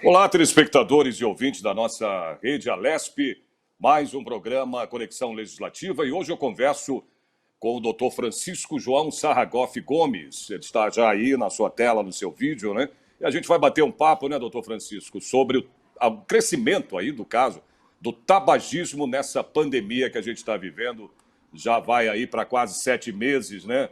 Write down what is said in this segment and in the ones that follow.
Olá, telespectadores e ouvintes da nossa rede Alesp, mais um programa Conexão Legislativa, e hoje eu converso com o doutor Francisco João Sarragoff Gomes. Ele está já aí na sua tela, no seu vídeo, né? E a gente vai bater um papo, né, doutor Francisco, sobre o crescimento aí do caso do tabagismo nessa pandemia que a gente está vivendo. Já vai aí para quase 7 meses, né?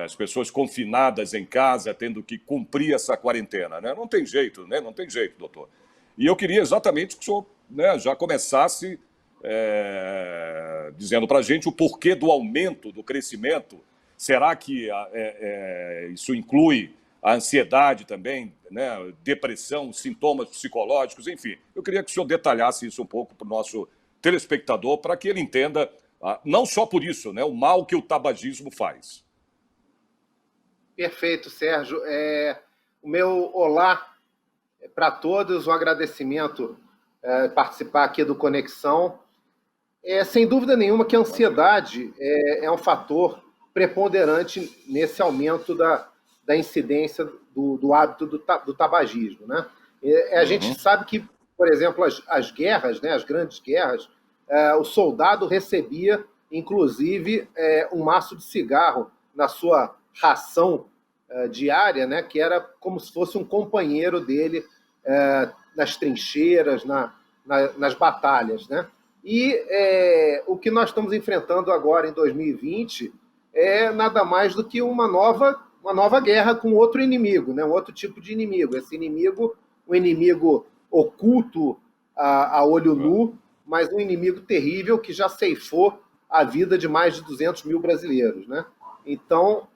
As pessoas confinadas em casa, tendo que cumprir essa quarentena, né? Não tem jeito, né? Não tem jeito, doutor. E eu queria exatamente que o senhor, né, já começasse dizendo para a gente o porquê do aumento, do crescimento. Será que isso inclui a ansiedade também, né? Depressão, sintomas psicológicos, enfim. Eu queria que o senhor detalhasse isso um pouco para o nosso telespectador, para que ele entenda, não só por isso, né, o mal que o tabagismo faz. Perfeito, Sérgio. O meu olá para todos, um agradecimento participar aqui do Conexão. Sem dúvida nenhuma que a ansiedade é um fator preponderante nesse aumento da incidência do hábito do tabagismo, né? A gente sabe que, por exemplo, as guerras, né, as grandes guerras, o soldado recebia, inclusive, um maço de cigarro na sua ração diária, né, que era como se fosse um companheiro dele nas trincheiras, nas batalhas, né? E o que nós estamos enfrentando agora em 2020 é nada mais do que uma nova guerra com outro inimigo, né? Um outro tipo de inimigo. Esse inimigo, um inimigo oculto a olho nu, mas um inimigo terrível que já ceifou a vida de mais de 200 mil brasileiros, né? Então,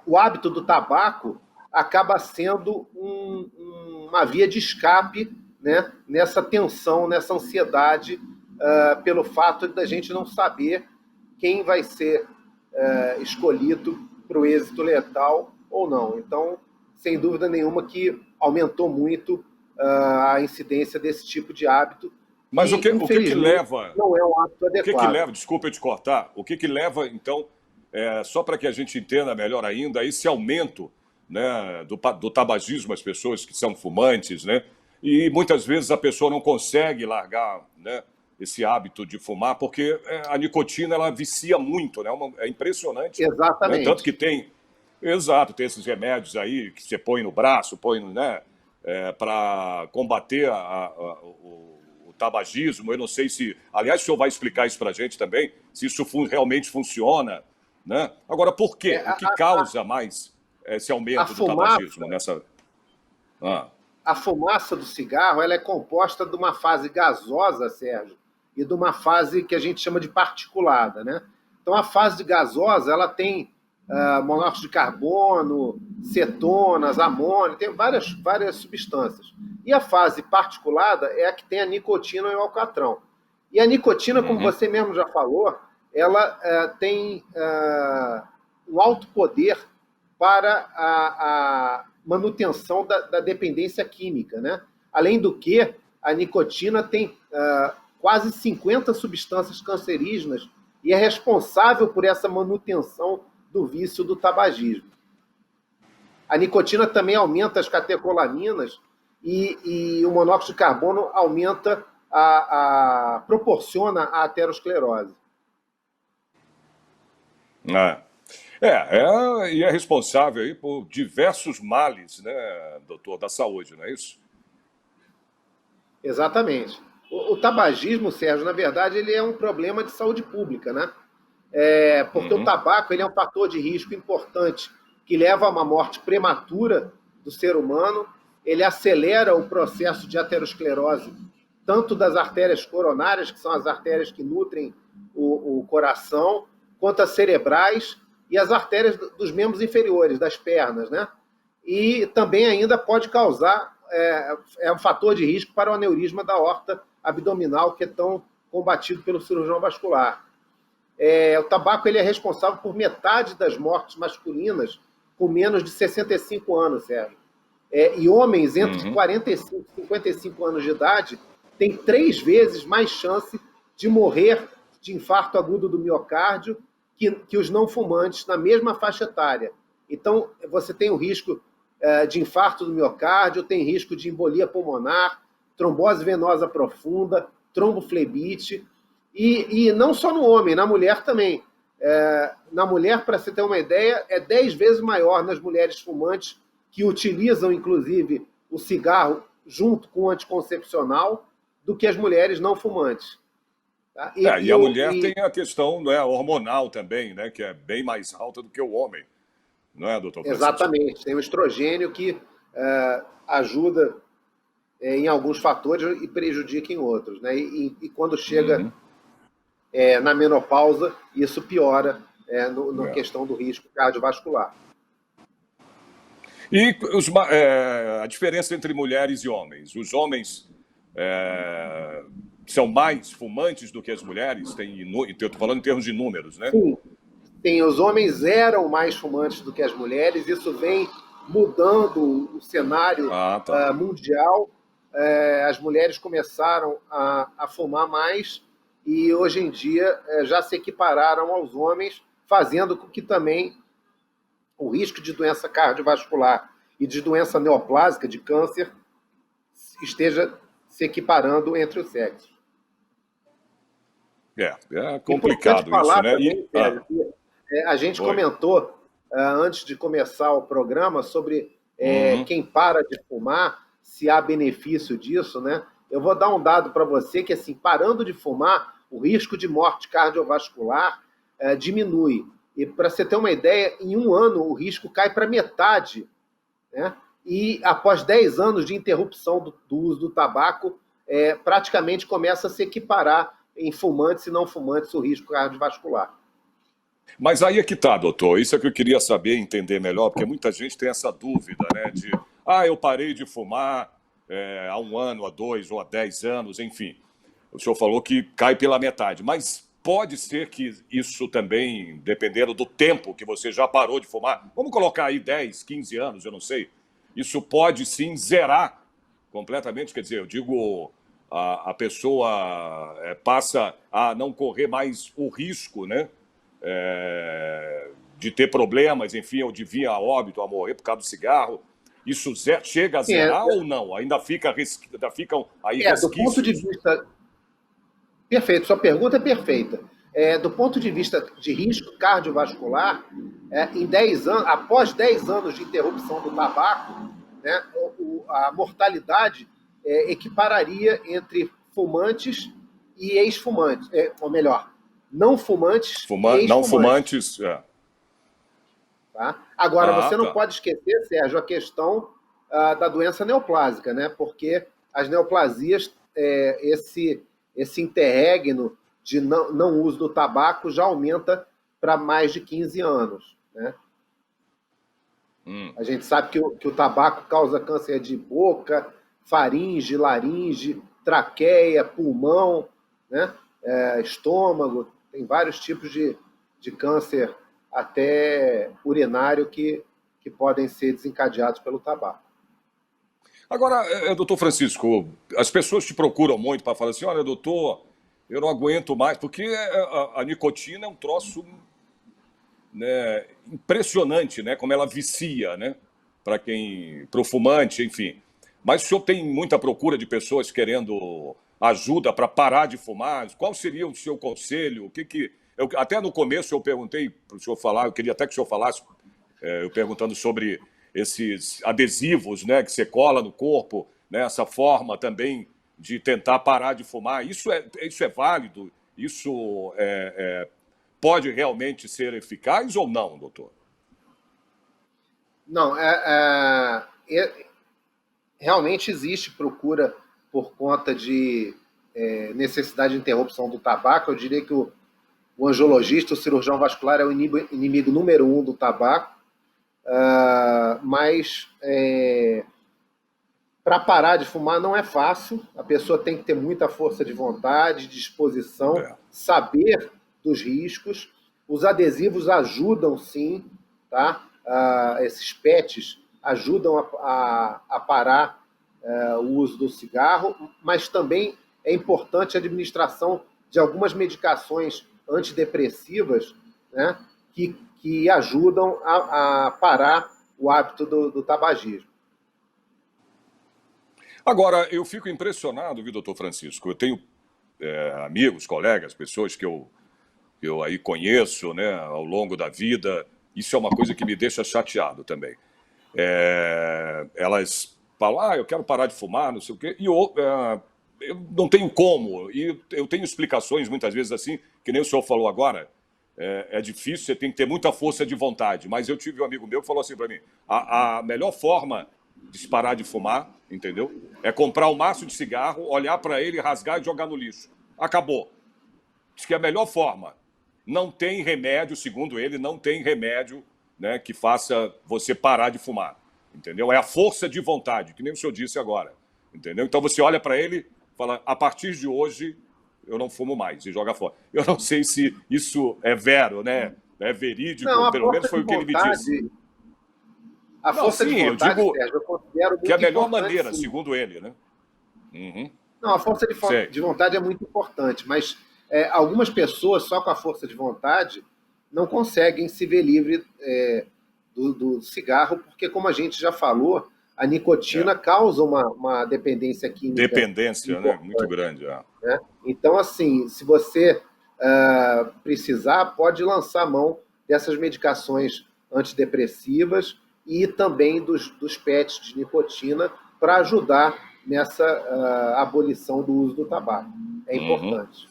o hábito do tabaco acaba sendo uma via de escape, né, nessa tensão, nessa ansiedade, pelo fato da gente não saber quem vai ser escolhido para o êxito letal ou não. Então, sem dúvida nenhuma que aumentou muito a incidência desse tipo de hábito. Mas o que leva... Não é um hábito adequado. O que leva, desculpa eu te cortar, o que leva, então, só para que a gente entenda melhor ainda, esse aumento, né, do tabagismo, as pessoas que são fumantes, né? E muitas vezes a pessoa não consegue largar, né, esse hábito de fumar, porque a nicotina ela vicia muito, né? É impressionante. Exatamente. Né? Tanto que tem esses remédios aí que você põe no braço, né, para combater o tabagismo. Eu não sei se... Aliás, o senhor vai explicar isso para a gente também, se isso realmente funciona, né? Agora, por quê? O que causa mais esse aumento do tabagismo nessa... A fumaça do cigarro ela é composta de uma fase gasosa, Sérgio, e de uma fase que a gente chama de particulada, né? Então, a fase gasosa ela tem monóxido de carbono, cetonas, amônio, tem várias substâncias. E a fase particulada é a que tem a nicotina e o alcatrão. E a nicotina, como você mesmo já falou, ela tem um alto poder para a manutenção da dependência química, né? Além do que, a nicotina tem quase 50 substâncias cancerígenas e é responsável por essa manutenção do vício do tabagismo. A nicotina também aumenta as catecolaminas e o monóxido de carbono aumenta proporciona a aterosclerose. E é responsável aí por diversos males, né, doutor, da saúde, não é isso? Exatamente. O tabagismo, Sérgio, na verdade, ele é um problema de saúde pública, né? Porque o tabaco ele é um fator de risco importante que leva a uma morte prematura do ser humano, ele acelera o processo de aterosclerose, tanto das artérias coronárias, que são as artérias que nutrem o coração, quanto as cerebrais e as artérias dos membros inferiores, das pernas, né? E também ainda pode causar, um fator de risco para o aneurisma da aorta abdominal, que é tão combatido pelo cirurgião vascular. O tabaco ele é responsável por metade das mortes masculinas com menos de 65 anos, Sérgio. E homens entre 45 e 55 anos de idade têm 3 vezes mais chance de morrer de infarto agudo do miocárdio que os não fumantes na mesma faixa etária. Então, você tem o risco de infarto do miocárdio, tem risco de embolia pulmonar, trombose venosa profunda, tromboflebite, e não só no homem, na mulher também. Na mulher, para você ter uma ideia, é 10 vezes maior nas mulheres fumantes que utilizam, inclusive, o cigarro junto com o anticoncepcional do que as mulheres não fumantes. Tá? E a mulher tem a questão, não é, hormonal também, né, que é bem mais alta do que o homem, não é, doutor Francisco? Exatamente. Tem o estrogênio que ajuda em alguns fatores e prejudica em outros. Né? E quando chega na menopausa, isso piora na questão do risco cardiovascular. E a diferença entre mulheres e homens? Os homens são mais fumantes do que as mulheres? Estou falando em termos de números, né? Sim. Sim, os homens eram mais fumantes do que as mulheres. Isso vem mudando o cenário mundial. As mulheres começaram a fumar mais e hoje em dia já se equipararam aos homens, fazendo com que também o risco de doença cardiovascular e de doença neoplásica, de câncer, esteja se equiparando entre os sexos. É complicado isso, né? Também, a gente comentou, antes de começar o programa, sobre quem para de fumar, se há benefício disso, né? Eu vou dar um dado para você que, assim, parando de fumar, o risco de morte cardiovascular diminui. E, para você ter uma ideia, em um ano o risco cai para metade, né? E após 10 anos de interrupção do uso do tabaco, praticamente começa a se equiparar em fumantes e não fumantes o risco cardiovascular. Mas aí é que tá, doutor. Isso é que eu queria saber e entender melhor, porque muita gente tem essa dúvida, né? De, eu parei de fumar há 1 ano, há 2 ou há 10 anos, enfim. O senhor falou que cai pela metade, mas pode ser que isso também, dependendo do tempo que você já parou de fumar, vamos colocar aí 10, 15 anos, eu não sei, isso pode sim zerar completamente, quer dizer, eu digo, a pessoa passa a não correr mais o risco, né? De ter problemas, enfim, ou de vir a óbito, a morrer por causa do cigarro. Isso chega a zerar ou não? Ainda ficam aí resquícios? Do ponto de vista... Perfeito, sua pergunta é perfeita. Do ponto de vista de risco cardiovascular, em 10 anos, após 10 anos de interrupção do tabaco, né, a mortalidade equipararia entre fumantes e ex-fumantes, ou melhor, não fumantes e ex-fumantes. Não fumantes, Tá? Agora, você não pode esquecer, Sérgio, a questão da doença neoplásica, né? Porque as neoplasias, esse interregno de não uso do tabaco já aumenta para mais de 15 anos. Né? A gente sabe que o tabaco causa câncer de boca, faringe, laringe, traqueia, pulmão, né? Estômago, tem vários tipos de câncer, até urinário, que podem ser desencadeados pelo tabaco. Agora, doutor Francisco, as pessoas te procuram muito para falar assim, olha, doutor, eu não aguento mais, porque a nicotina é um troço, né, impressionante, né, como ela vicia, né, para o fumante, enfim. Mas o senhor tem muita procura de pessoas querendo ajuda para parar de fumar? Qual seria o seu conselho? Até no começo eu perguntei para o senhor falar, eu queria até que o senhor falasse, eu perguntando sobre esses adesivos, né, que você cola no corpo, né, essa forma também de tentar parar de fumar. Isso é válido? Isso pode realmente ser eficaz ou não, doutor? Não, realmente existe procura por conta de necessidade de interrupção do tabaco. Eu diria que o angiologista, o cirurgião vascular, é o inimigo número 1 do tabaco. Mas para parar de fumar não é fácil. A pessoa tem que ter muita força de vontade, disposição, saber dos riscos. Os adesivos ajudam, sim, tá? Esses PETs ajudam a parar o uso do cigarro, mas também é importante a administração de algumas medicações antidepressivas, né, que ajudam a parar o hábito do tabagismo. Agora, eu fico impressionado, viu, doutor Francisco? Eu tenho amigos, colegas, pessoas que eu aí conheço, né, ao longo da vida. Isso é uma coisa que me deixa chateado também. Elas falam, eu quero parar de fumar, não sei o quê, e eu não tenho como. E eu tenho explicações, muitas vezes, assim, que nem o senhor falou agora. É difícil, você tem que ter muita força de vontade. Mas eu tive um amigo meu que falou assim para mim, a melhor forma de se parar de fumar, entendeu? É comprar um maço de cigarro, olhar para ele, rasgar e jogar no lixo. Acabou. Diz que é a melhor forma. Não tem remédio, segundo ele, não tem remédio, né, que faça você parar de fumar. Entendeu? É a força de vontade, que nem o senhor disse agora. Entendeu? Então você olha para ele e fala, a partir de hoje eu não fumo mais, e joga fora. Eu não sei se isso é vero, né? É Não, verídico, a pelo menos força foi de o que ele me disse. vontade, a Não, força de sim, eu vontade, digo Sérgio, eu considero que é a muito melhor importante, maneira, sim. segundo ele, né? Uhum. Não, a força Sei. de vontade é muito importante, mas algumas pessoas, só com a força de vontade, não conseguem se ver livre do cigarro, porque, como a gente já falou, a É. nicotina causa uma dependência química Dependência, né? Muito importante, grande. É. né? Então, assim, se você precisar, pode lançar mão dessas medicações antidepressivas e também dos PETs de nicotina para ajudar nessa abolição do uso do tabaco. É Uhum. importante.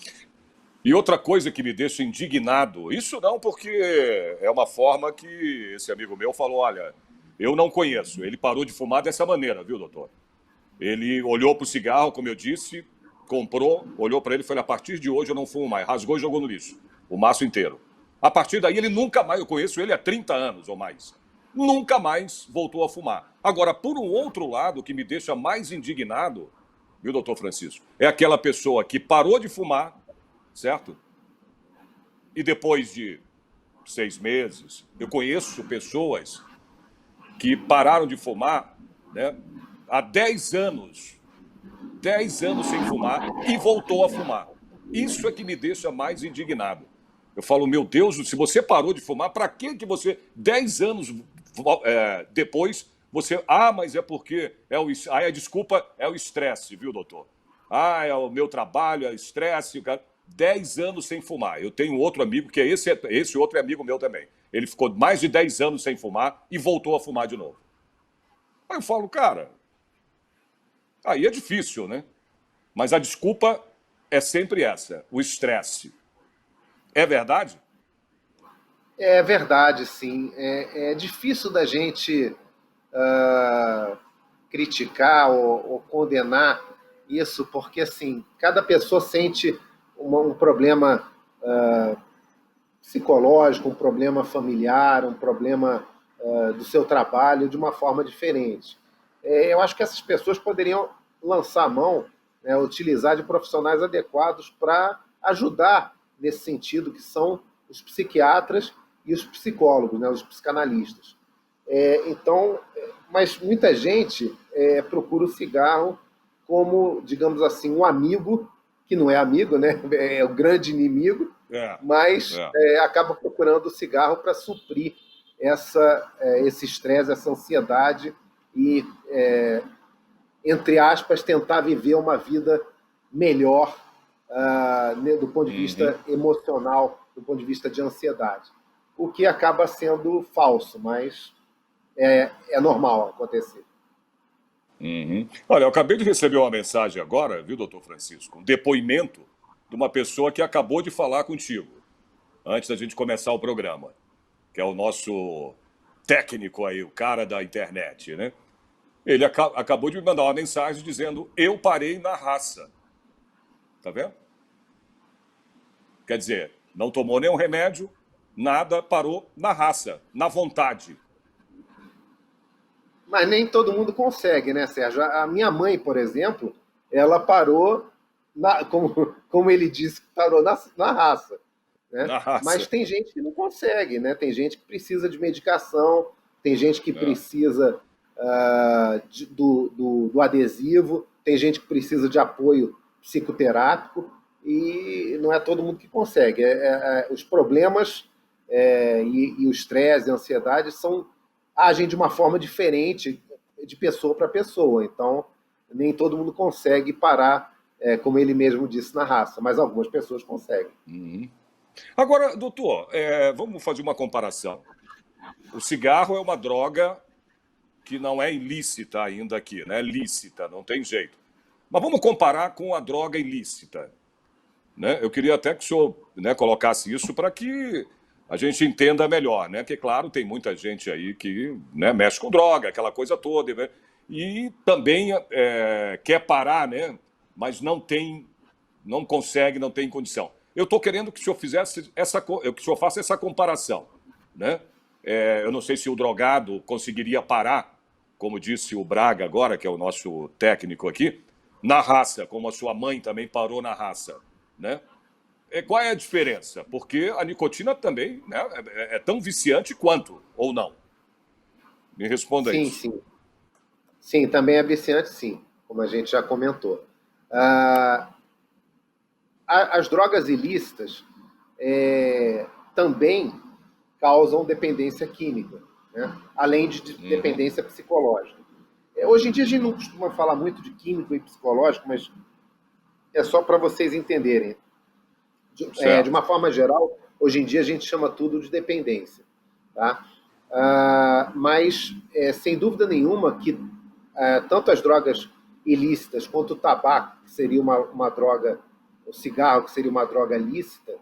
E outra coisa que me deixa indignado, isso não porque é uma forma que esse amigo meu falou, olha, eu não conheço, ele parou de fumar dessa maneira, viu, doutor? Ele olhou para o cigarro, como eu disse, comprou, olhou para ele e falou, a partir de hoje eu não fumo mais, rasgou e jogou no lixo, o maço inteiro. A partir daí ele nunca mais, eu conheço ele há 30 anos ou mais, nunca mais voltou a fumar. Agora, por um outro lado, o que me deixa mais indignado, viu, doutor Francisco, é aquela pessoa que parou de fumar, certo? E depois de 6 meses, eu conheço pessoas que pararam de fumar, né, há 10 anos, 10 anos sem fumar e voltou a fumar. Isso é que me deixa mais indignado. Eu falo, meu Deus, se você parou de fumar, para que você, 10 anos depois, você, mas é porque a desculpa é o estresse, viu, doutor? É o meu trabalho, é o estresse, 10 anos sem fumar. Eu tenho outro amigo, que esse outro é amigo meu também. Ele ficou mais de 10 anos sem fumar e voltou a fumar de novo. Aí eu falo, cara, aí é difícil, né? Mas a desculpa é sempre essa, o estresse. É verdade? É verdade, sim. É difícil da gente ah, criticar ou condenar isso, porque assim, cada pessoa sente um problema psicológico, um problema familiar, um problema do seu trabalho de uma forma diferente. Eu acho que essas pessoas poderiam lançar a mão, né, utilizar de profissionais adequados para ajudar nesse sentido, que são os psiquiatras e os psicólogos, né, os psicanalistas. Então, mas muita gente procura o cigarro como, digamos assim, um amigo, que não é amigo, né? É o grande inimigo, É, mas é. acaba procurando o cigarro para suprir esse estresse, essa ansiedade e, entre aspas, tentar viver uma vida melhor do ponto de Uhum, vista emocional, do ponto de vista de ansiedade. O que acaba sendo falso, mas é normal acontecer. uhum. Olha, eu acabei de receber uma mensagem agora, viu, doutor Francisco? Um depoimento de uma pessoa que acabou de falar contigo, antes da gente começar o programa, que é o nosso técnico aí, o cara da internet, né? Ele acabou de me mandar uma mensagem dizendo: eu parei na raça. Tá vendo? Quer dizer, não tomou nenhum remédio, nada, parou na raça, na vontade. Mas nem todo mundo consegue, né, Sérgio? A minha mãe, por exemplo, ela parou, como ele disse, parou na raça. Né? Na Mas raça. tem gente que não consegue, né? Tem gente que precisa de medicação, tem gente que É. precisa do adesivo, tem gente que precisa de apoio psicoterápico e não é todo mundo que consegue. Os problemas e o estresse, a ansiedade são agem de uma forma diferente de pessoa para pessoa. Então, nem todo mundo consegue parar, como ele mesmo disse, na raça, mas algumas pessoas conseguem. Uhum. Agora, doutor, vamos fazer uma comparação. O cigarro é uma droga que não é ilícita ainda aqui, né? É lícita, não tem jeito. Mas vamos comparar com a droga ilícita, né? Eu queria até que o senhor, né, colocasse isso para que a gente entenda melhor, né? Porque, claro, tem muita gente aí que, né, mexe com droga, aquela coisa toda, né? E também quer parar, né? Mas não consegue, não tem condição. Eu estou querendo que o senhor que o senhor faça essa comparação, né? Eu não sei se o drogado conseguiria parar, como disse o Braga agora, que é o nosso técnico aqui, na raça, como a sua mãe também parou na raça, né? Qual é a diferença? Porque a nicotina também, né, é tão viciante quanto, ou não? Me responda Sim, isso. sim. Sim, também é viciante, sim, como a gente já comentou. Ah, as drogas ilícitas também causam dependência química, né? Além de Uhum. dependência psicológica. Hoje em dia a gente não costuma falar muito de químico e psicológico, mas é só para vocês entenderem. De Certo. uma forma geral, hoje em dia a gente chama tudo de dependência. Tá? Mas, sem dúvida nenhuma, que tanto as drogas ilícitas quanto o tabaco, que seria uma droga, o cigarro, que seria uma droga lícita,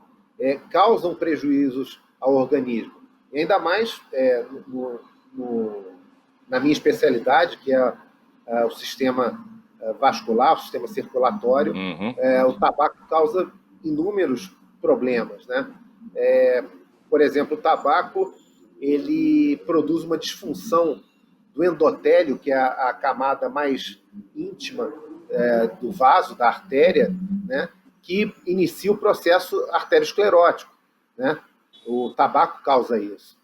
causam prejuízos ao organismo. E ainda mais na minha especialidade, que é o sistema vascular, o sistema circulatório, Uhum. o tabaco causa inúmeros problemas, né? Por exemplo, o tabaco ele produz uma disfunção do endotélio, que é a camada mais íntima do vaso, da artéria, né? Que inicia o processo arteriosclerótico, né? O tabaco causa isso.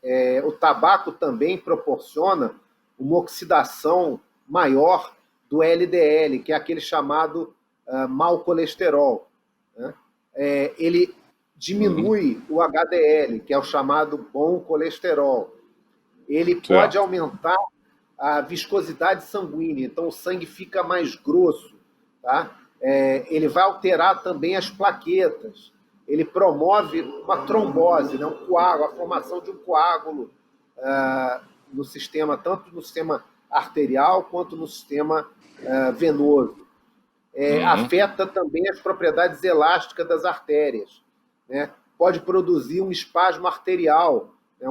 O tabaco também proporciona uma oxidação maior do LDL, que é aquele chamado mau colesterol, né? Ele Uhum. diminui o HDL, que é o chamado bom colesterol. Ele pode Certo. aumentar a viscosidade sanguínea, então o sangue fica mais grosso. Tá? Ele vai alterar também as plaquetas. Ele promove uma trombose, né? A formação de um coágulo no sistema, tanto no sistema arterial quanto no sistema venoso. Uhum. Afeta também as propriedades elásticas das artérias, né? Pode produzir um espasmo arterial, né?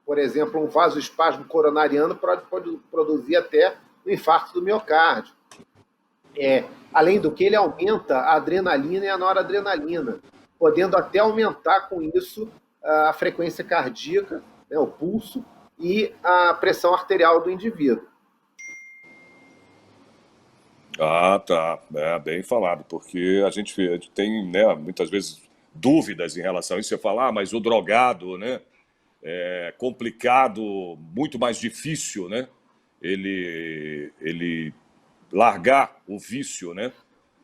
Por exemplo, um vasoespasmo coronariano pode produzir até um infarto do miocárdio. Além do que, ele aumenta a adrenalina e a noradrenalina, podendo até aumentar com isso a frequência cardíaca, né, o pulso e a pressão arterial do indivíduo. Ah, tá. Bem falado, porque a gente tem, né, muitas vezes dúvidas em relação a isso. Você fala, mas o drogado, né, é complicado, muito mais difícil, né, ele largar o vício, né?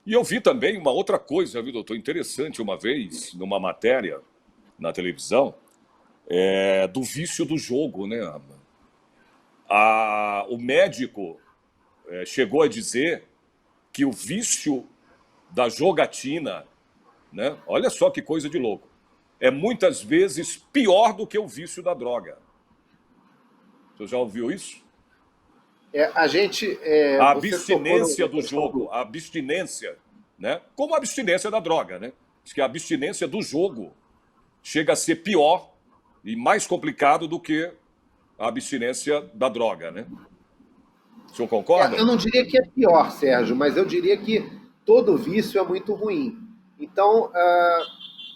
E eu vi também uma outra coisa, viu, doutor, interessante uma vez, numa matéria na televisão, do vício do jogo, né? O médico chegou a dizer que o vício da jogatina, né? Olha só que coisa de louco. É muitas vezes pior do que o vício da droga. Você já ouviu isso? A Você tocou abstinência na do questão jogo, do. a abstinência, né? Como a abstinência da droga, né? Diz que a abstinência do jogo chega a ser pior e mais complicado do que a abstinência da droga, né? O senhor concorda? Eu não diria que é pior, Sérgio, mas eu diria que todo vício é muito ruim. Então,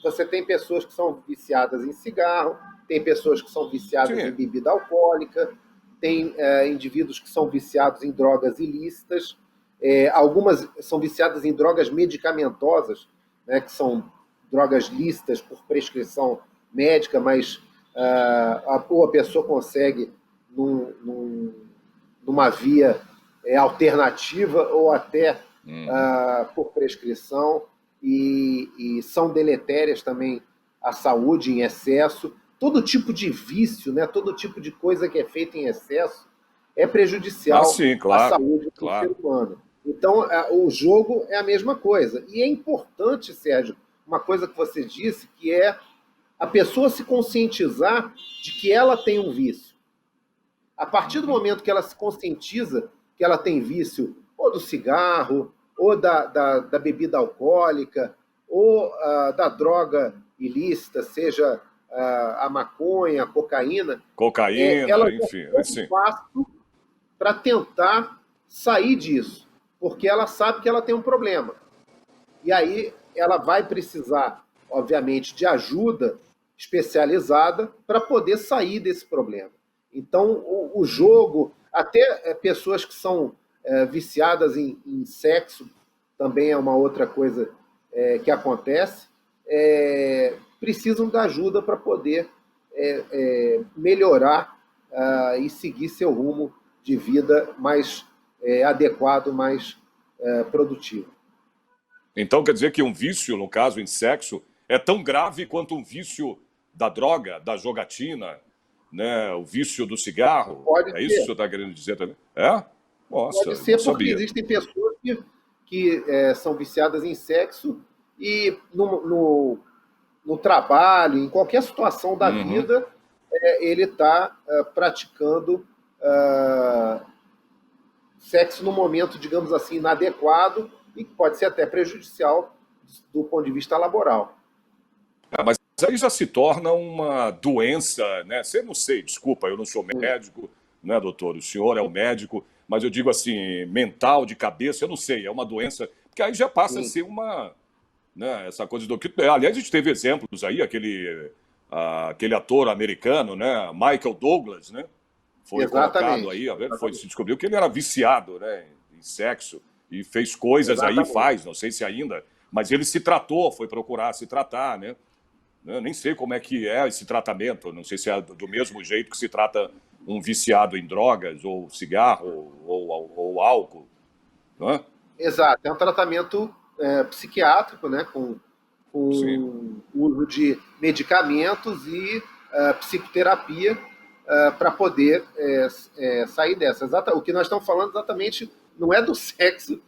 você tem pessoas que são viciadas em cigarro, tem pessoas que são viciadas em Sim. bebida alcoólica, tem indivíduos que são viciados em drogas ilícitas, algumas são viciadas em drogas medicamentosas, né, que são drogas lícitas por prescrição médica, mas ou a pessoa consegue numa via alternativa ou até Uhum. por prescrição e são deletérias também à saúde em excesso. todo tipo de vício, né, todo tipo de coisa que é feita em excesso é prejudicial sim, à claro, saúde do ser claro. humano. Então, o jogo é a mesma coisa. E é importante, Sérgio, uma coisa que você disse, que é a pessoa se conscientizar de que ela tem um vício. A partir do Uhum. momento que ela se conscientiza que ela tem vício ou do cigarro, ou da bebida alcoólica, ou da droga ilícita, seja a maconha, a cocaína, ela Cocaína, já enfim, tem um assim. passo para tentar sair disso, porque ela sabe que ela tem um problema. E aí ela vai precisar, obviamente, de ajuda especializada para poder sair desse problema. Então, o jogo, até pessoas que são viciadas em sexo, também é uma outra coisa que acontece, precisam da ajuda para poder melhorar e seguir seu rumo de vida mais adequado, mais produtivo. Então quer dizer que um vício, no caso em sexo, é tão grave quanto um vício da droga, da jogatina, né? O vício do cigarro. Pode É isso que o ser. senhor está querendo dizer também? É? Pode Nossa, não ser porque sabia. existem pessoas que são viciadas em sexo e no trabalho, em qualquer situação da Uhum. vida, ele está praticando sexo no momento, digamos assim, inadequado e que pode ser até prejudicial do ponto de vista laboral. Mas aí já se torna uma doença, né? Você não sei, desculpa, eu não sou médico, né, doutor? O senhor é o médico, mas eu digo assim, mental, de cabeça, eu não sei, é uma doença, porque aí já passa a Sim, ser uma, né, essa coisa do que. Aliás, a gente teve exemplos aí, aquele ator americano, né, Michael Douglas, né? Foi colocado exatamente. aí, Exatamente. se descobriu que ele era viciado, né, em sexo e fez coisas aí, Exatamente. faz, não sei se ainda, mas ele se tratou, foi procurar se tratar, né? Eu nem sei como é que é esse tratamento, não sei se é do mesmo jeito que se trata um viciado em drogas, ou cigarro, ou álcool, não é? Exato, é um tratamento psiquiátrico, né, Sim. com uso de medicamentos e psicoterapia para poder sair dessa. O que nós estamos falando exatamente não é do sexo,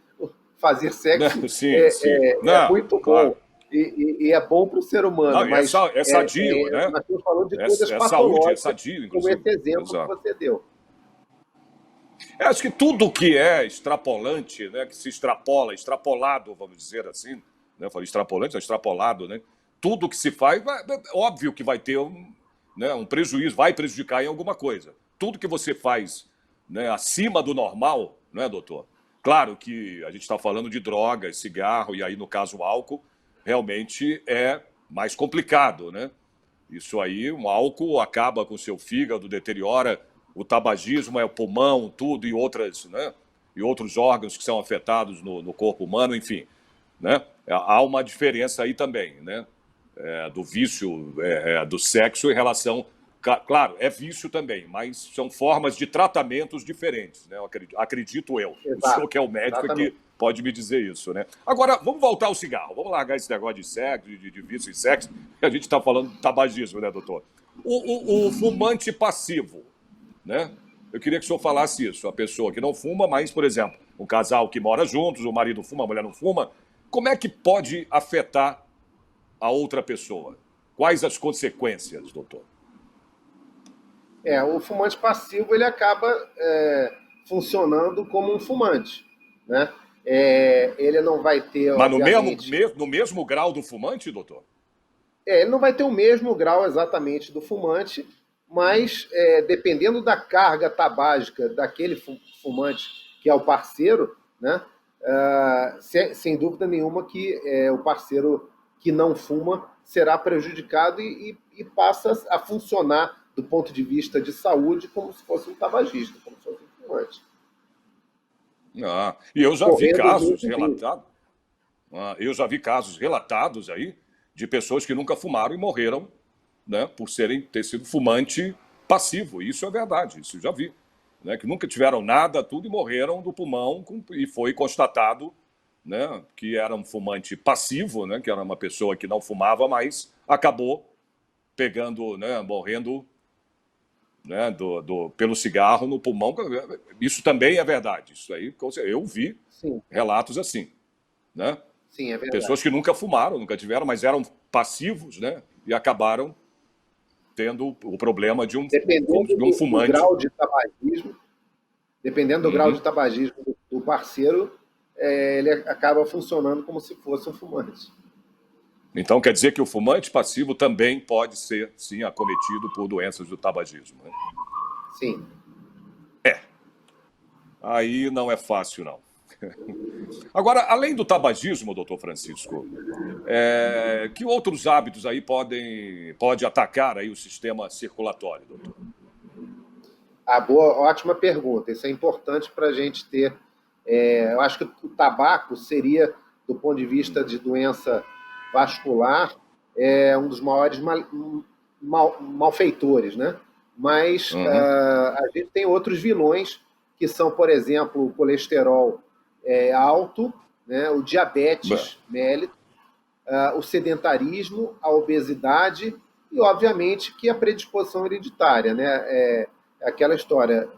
fazer sexo Sim, sim. é Não, muito claro. bom e é bom para o ser humano, Não, e mas é sadio, né? nós estamos falando de coisas É saúde, é patológicas, sadio, como esse inclusive. exemplo que Exato. você deu. Acho que tudo que é extrapolante, né, que se extrapola, extrapolado, vamos dizer assim, né, eu falei extrapolante, não, extrapolado, né? Tudo que se faz, óbvio que vai ter né, um prejuízo, vai prejudicar em alguma coisa. Tudo que você faz, né, acima do normal, né, doutor? Claro que a gente está falando de drogas, cigarro, e aí, no caso, álcool, realmente é mais complicado, né? Isso aí, um álcool acaba com o seu fígado, deteriora o tabagismo, é o pulmão, tudo, e outras, né? E outros órgãos que são afetados no corpo humano, enfim, né? Há uma diferença aí também, né? Do vício do sexo em relação. Claro, é vício também, mas são formas de tratamentos diferentes, né? Eu acredito eu. O senhor Exato, que é o médico é que exatamente. pode me dizer isso, né? Agora, vamos voltar ao cigarro. Vamos largar esse negócio de sexo, de vício em sexo. A gente está falando de tabagismo, né, doutor? O fumante passivo, né? Eu queria que o senhor falasse isso. A pessoa que não fuma, mas, por exemplo, um casal que mora juntos, o marido fuma, a mulher não fuma. Como é que pode afetar a outra pessoa? Quais as consequências, doutor? O fumante passivo ele acaba funcionando como um fumante, né? Ele não vai ter, Mas no mesmo, obviamente, no mesmo grau do fumante, doutor? ele não vai ter o mesmo grau exatamente do fumante, mas dependendo da carga tabágica daquele fumante que é o parceiro, né? Sem dúvida nenhuma que o parceiro que não fuma será prejudicado e passa a funcionar do ponto de vista de saúde como se fosse um tabagista, como se fosse um fumante, E eu já vi correndo o casos mesmo risco. relatados. Eu já vi casos relatados aí de pessoas que nunca fumaram e morreram, né, por ter sido fumante passivo. Isso é verdade, isso eu já vi. Né, que nunca tiveram nada, tudo, e morreram do pulmão, e foi constatado, né, que era um fumante passivo, né, que era uma pessoa que não fumava, mas acabou pegando, né, morrendo, né, pelo cigarro no pulmão. Isso também é verdade. Isso aí, eu vi Sim, relatos assim, né? sim, é Pessoas verdade. que nunca fumaram, nunca tiveram, mas eram passivos, né? E acabaram tendo o problema de como Dependendo de um do fumante. grau de tabagismo, dependendo do grau de Uhum. tabagismo do parceiro, ele acaba funcionando como se fosse um fumante. Então quer dizer que o fumante passivo também pode ser, sim, acometido por doenças do tabagismo, né? Sim. Aí não é fácil, não. Agora, além do tabagismo, doutor Francisco, que outros hábitos aí pode atacar aí o sistema circulatório, doutor? Ótima pergunta. Isso é importante para a gente ter. Eu acho que o tabaco seria, do ponto de vista de doença vascular, um dos maiores malfeitores, né? Mas Uhum. a gente tem outros vilões, que são, por exemplo, o colesterol alto, né? O Bem, diabetes mellitus, o sedentarismo, a obesidade e, obviamente, que a predisposição hereditária, né? Aquela história.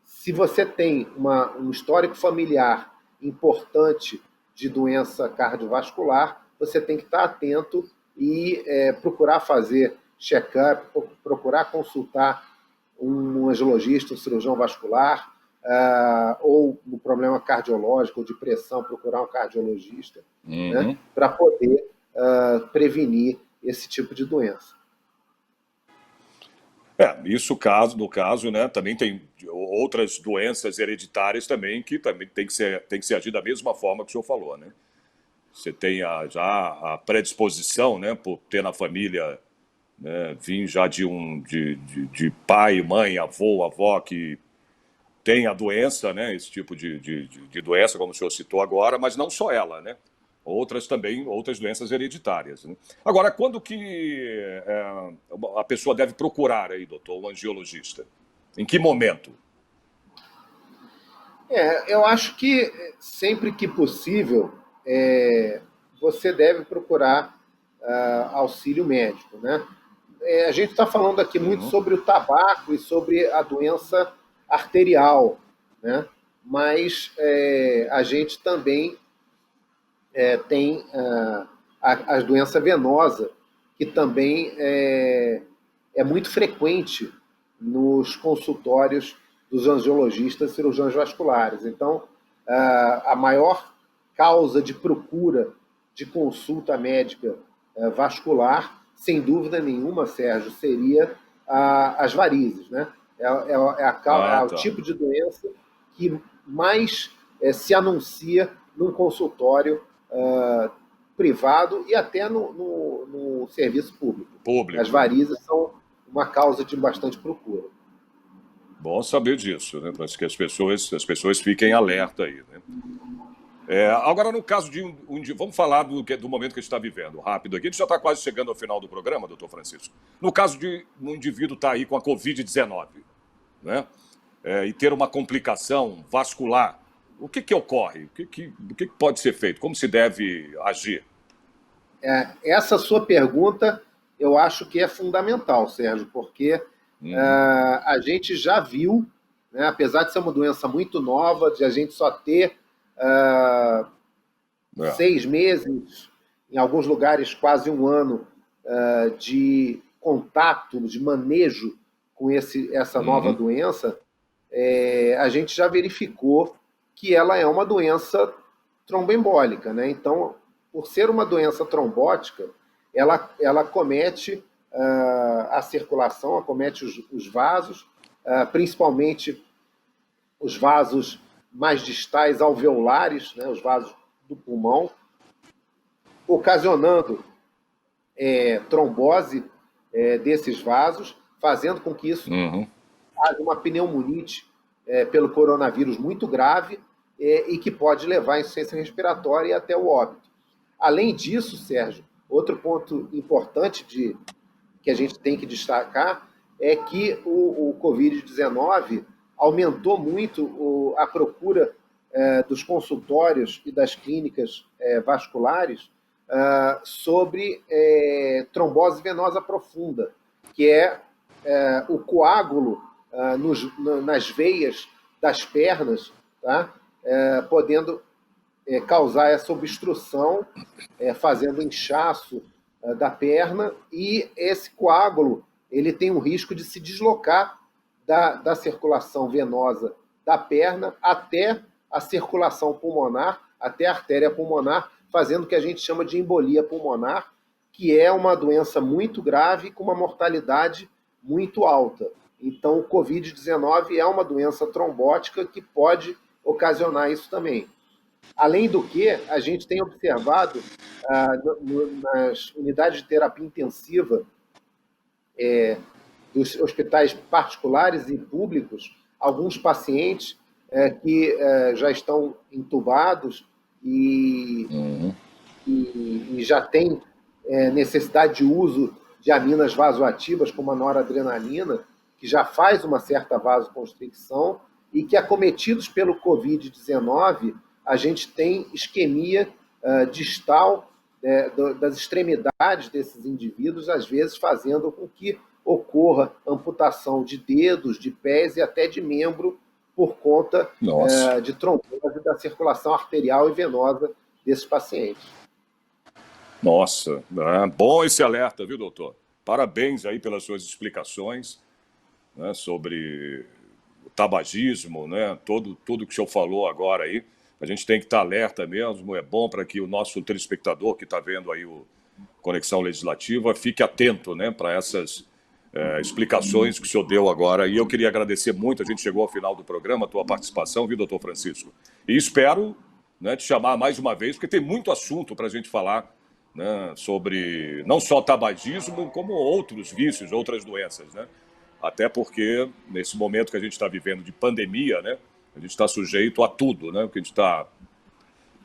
Se você tem um histórico familiar importante de doença cardiovascular, você tem que estar atento e procurar fazer check-up, procurar consultar um angiologista, um cirurgião vascular, ou no problema cardiológico ou de pressão, procurar um cardiologista, né, uhum. para poder prevenir esse tipo de doença. Isso no caso, né, também tem outras doenças hereditárias também que também tem que ser agir da mesma forma que o senhor falou, né? Você tem já a predisposição, né, por ter na família, né, vir já de pai, mãe, avô, avó que tem a doença, né, esse tipo de doença, como o senhor citou agora, mas não só ela, né? Outras também, outras doenças hereditárias. Né? Agora, quando que a pessoa deve procurar aí, doutor, um angiologista? Em que momento? Eu acho que sempre que possível você deve procurar auxílio médico, né? A gente está falando aqui muito Uhum. sobre o tabaco e sobre a doença arterial, né? Mas a gente também tem a doença venosa, que também é muito frequente nos consultórios dos angiologistas e cirurgiões vasculares. Então, a maior causa de procura de consulta médica vascular, sem dúvida nenhuma, Sérgio, seria as varizes, né? É Ah, o tá. tipo de doença que mais se anuncia num consultório privado e até no serviço público. As Público, né? varizes são uma causa de bastante procura. Bom saber disso, né? Para que as pessoas fiquem alerta aí, né? Agora, no caso vamos falar do momento que a gente está vivendo, rápido aqui. A gente já está quase chegando ao final do programa, doutor Francisco. No caso de um indivíduo estar aí com a Covid-19, né? E ter uma complicação vascular, o que ocorre? O que pode ser feito? Como se deve agir? Essa sua pergunta eu acho que é fundamental, Sérgio, porque Uhum. a gente já viu, né, apesar de ser uma doença muito nova, de a gente só ter ah, É. 6 meses, em alguns lugares quase um ano, de contato, de manejo com essa nova Uhum. doença, a gente já verificou que ela é uma doença tromboembólica, né? Então, por ser uma doença trombótica, ela comete a circulação, acomete os vasos, principalmente os vasos mais distais alveolares, né? Os vasos do pulmão, ocasionando trombose desses vasos, fazendo com que isso Uhum. haja uma pneumonite pelo coronavírus muito grave e que pode levar à insuficiência respiratória e até o óbito. Além disso, Sérgio, outro ponto importante que a gente tem que destacar é que o Covid-19 aumentou muito a procura dos consultórios e das clínicas vasculares sobre trombose venosa profunda, que é o coágulo nas veias das pernas, tá? Podendo causar essa obstrução, fazendo inchaço da perna, e esse coágulo ele tem um risco de se deslocar da circulação venosa da perna até a circulação pulmonar, até a artéria pulmonar, fazendo o que a gente chama de embolia pulmonar, que é uma doença muito grave com uma mortalidade muito alta. Então, o Covid-19 é uma doença trombótica que pode ocasionar isso também. Além do que, a gente tem observado nas unidades de terapia intensiva dos hospitais particulares e públicos, alguns pacientes que já estão entubados e já têm necessidade de uso de aminas vasoativas, como a noradrenalina, que já faz uma certa vasoconstricção, e que, acometidos pelo Covid-19, a gente tem isquemia distal das extremidades desses indivíduos, às vezes fazendo com que ocorra amputação de dedos, de pés e até de membro por conta de trombose da circulação arterial e venosa desses pacientes. Nossa, bom esse alerta, viu, doutor? Parabéns aí pelas suas explicações, né, sobre o tabagismo, né, tudo que o senhor falou agora aí. A gente tem que estar alerta mesmo, é bom para que o nosso telespectador que está vendo aí o Conexão Legislativa fique atento, né, para essas explicações que o senhor deu agora. E eu queria agradecer muito, a gente chegou ao final do programa, a tua participação, viu, doutor Francisco? E espero, né, te chamar mais uma vez, porque tem muito assunto para a gente falar, né, sobre não só tabagismo, como outros vícios, outras doenças, né? Até porque, nesse momento que a gente está vivendo de pandemia, né, a gente está sujeito a tudo, né? Porque a gente está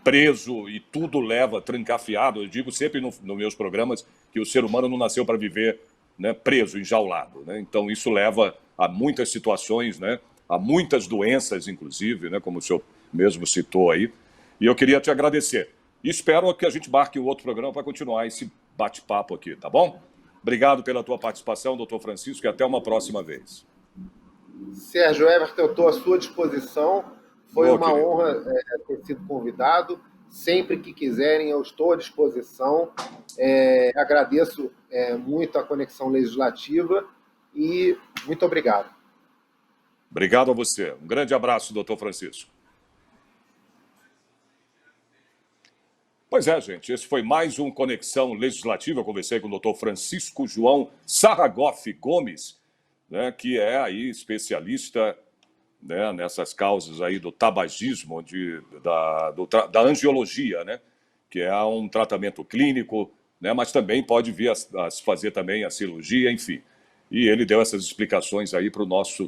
preso e tudo leva trancafiado. Eu digo sempre nos meus programas que o ser humano não nasceu para viver, né, preso, enjaulado, né? Então isso leva a muitas situações, né, a muitas doenças, inclusive, né, como o senhor mesmo citou aí. E eu queria te agradecer. E espero que a gente marque um outro programa para continuar esse bate-papo aqui, tá bom? Obrigado pela tua participação, doutor Francisco, e até uma próxima vez. Sérgio Everton, eu estou à sua disposição. Foi uma honra ter sido convidado. Sempre que quiserem, eu estou à disposição. Agradeço muito a Conexão Legislativa e muito obrigado. Obrigado a você. Um grande abraço, doutor Francisco. Pois é, gente, esse foi mais um Conexão Legislativa. Eu conversei com o doutor Francisco João Sarragoff Gomes, né, que é aí especialista, né, nessas causas aí do tabagismo, da angiologia, né, que é um tratamento clínico, né, mas também pode vir a fazer também a cirurgia, enfim. E ele deu essas explicações aí para o nosso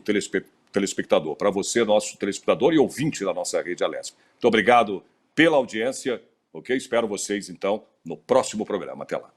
telespectador, para você, nosso telespectador e ouvinte da nossa Rede Alesp. Muito obrigado pela audiência, ok? Espero vocês, então, no próximo programa. Até lá.